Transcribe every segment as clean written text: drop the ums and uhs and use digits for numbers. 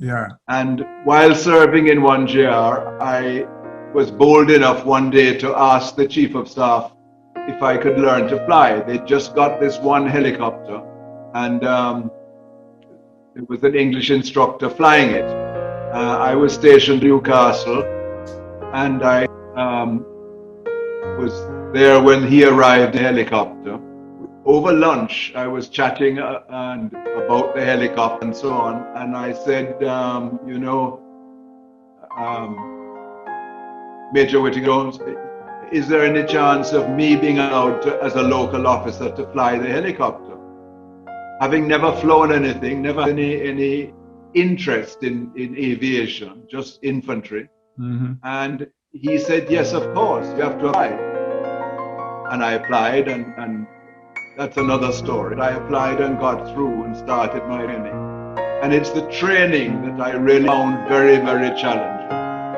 Yeah. And while serving in 1JR, I was bold enough one day to ask the Chief of Staff if I could learn to fly. They just got this one helicopter, and it was an English instructor flying it. I was stationed in Newcastle, and I was there when he arrived in the helicopter. Over lunch, I was chatting about the helicopter and so on, and I said, Major Whittington, is there any chance of me being allowed to, as a local officer, to fly the helicopter? Having never flown anything, never had any interest in aviation, just infantry. Mm-hmm. And he said, yes, of course, you have to apply. And I applied, and that's another story. I applied and got through and started my training. And it's the training that I really found very, very challenging.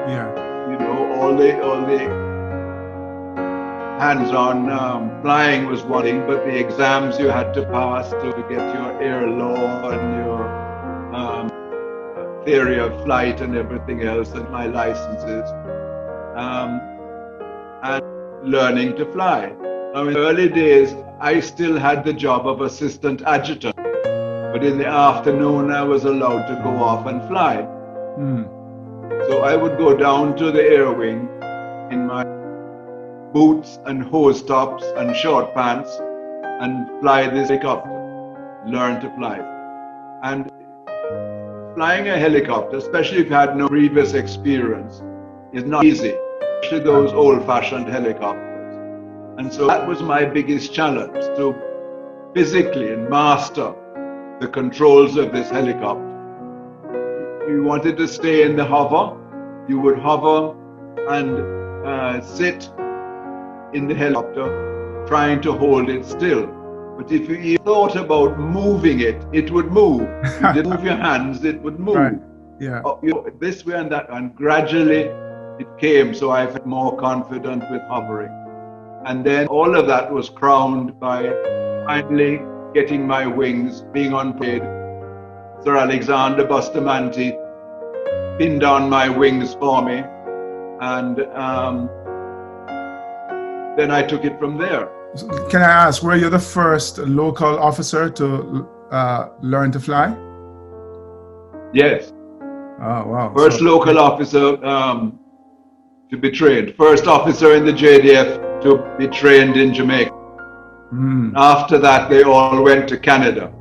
Yeah. You know, all the hands-on flying was one thing, but the exams you had to pass to get your air law and your theory of flight and everything else, and my licenses, and learning to fly. Now, in the early days, I still had the job of assistant adjutant, but in the afternoon I was allowed to go off and fly. Mm. So I would go down to the air wing in my boots and hose tops and short pants and fly this helicopter, learn to fly. And flying a helicopter, especially if you had no previous experience, is not easy, especially those old-fashioned helicopters. And so that was my biggest challenge, to physically master the controls of this helicopter. You wanted to stay in the hover, you would hover and sit in the helicopter, trying to hold it still. But if you thought about moving it, it would move. You didn't move your hands, it would move. Right. Yeah. This way and that, and gradually it came, so I felt more confident with hovering. And then all of that was crowned by finally getting my wings, being unpaid. Sir Alexander Bustamante pinned on my wings for me, and then I took it from there. Can I ask, were you the first local officer to learn to fly? Yes. Oh, wow. First local officer to be trained. First officer in the JDF to be trained in Jamaica. Mm. After that, they all went to Canada.